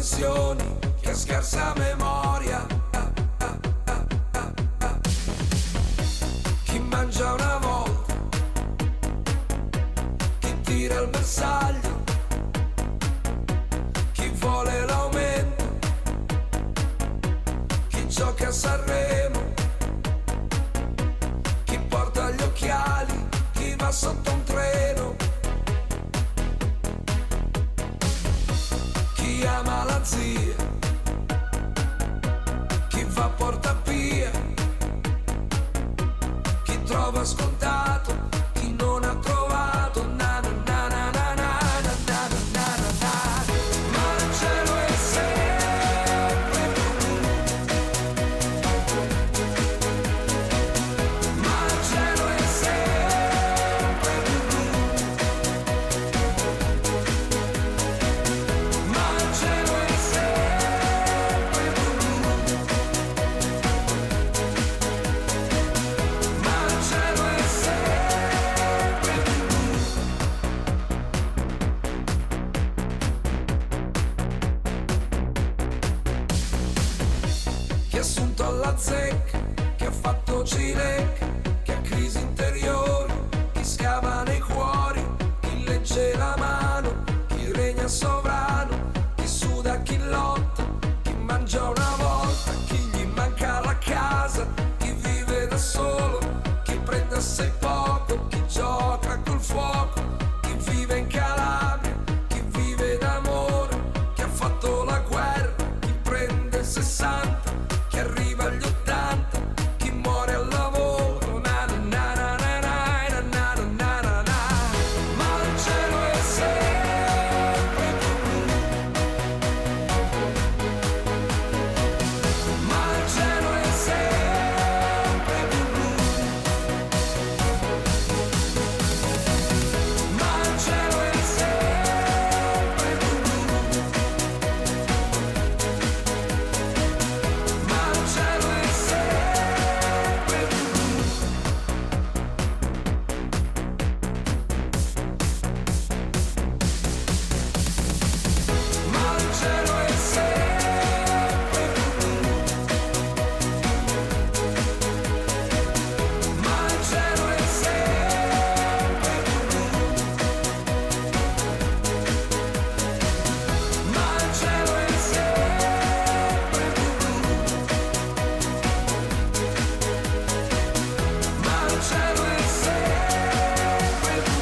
dimensioni, chi ha scarsa memoria, chi mangia una volta, chi tira il bersaglio, chi vuole l'aumento, chi gioca a Sanremo, chi porta gli occhiali, chi va sotto un treno, chi ama la zia, chi va a Portapia, chi trova scontato, chi non ha trovato, na na na na na na na na na na na. Ma il cielo è sempre blu, ma il cielo è sempre blu, ma il cielo è sempre blu, ma il cielo è sempre blu. Chi ha assunto alla zecca, chi ha fatto cilecca, chi ha crisi interiori, chi scava nei cuori, chi legge la mano, chi regna sovrano, chi suda, chi lotta, chi mangia una volta, chi gli manca la casa, chi vive da solo, chi prende assai poco, chi gioca col fuoco, chi vive in Calabria, chi vive d'amore, chi ha fatto la guerra, chi prende 60, chi arriva agli 80, chi muore al lavoro, na na na na na na na na na na na. Ma il cielo è sempre blu, ma il cielo è sempre blu, ma il cielo è sempre blu, ma il cielo è sempre blu. Ma il cielo è sempre blu, ma il cielo è sempre blu, ma il cielo è sempre blu, ma il cielo è sempre blu.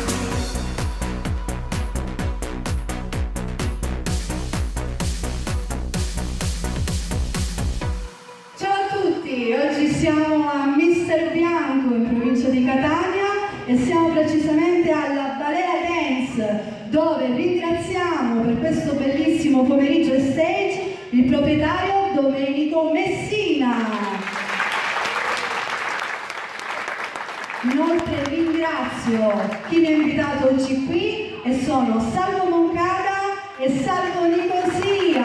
Ciao a tutti, oggi siamo a Mister Bianco in provincia di Catania e siamo precisamente alla Balea Dance, dove ringraziamo per questo bellissimo pomeriggio stage il proprietario Domenico Messina. Inoltre ringrazio chi mi ha invitato oggi qui e sono Salvo Moncada e Salvo Nicosia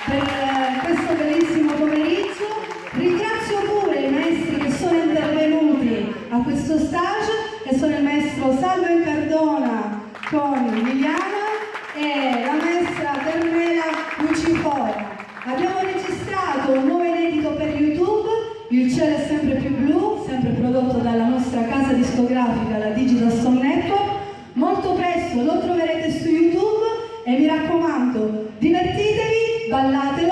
per questo bellissimo pomeriggio. Ringrazio pure i maestri che sono intervenuti a questo stage, che sono il maestro Salvo Incardona con Liliana e la maestra Carmela Lucifora. Abbiamo registrato un nuovo inedito per YouTube, Il cielo è sempre più blu, sempre prodotto dalla nostra casa discografica, la Digital Stone Network. Molto presto lo troverete su YouTube e mi raccomando, divertitevi, ballate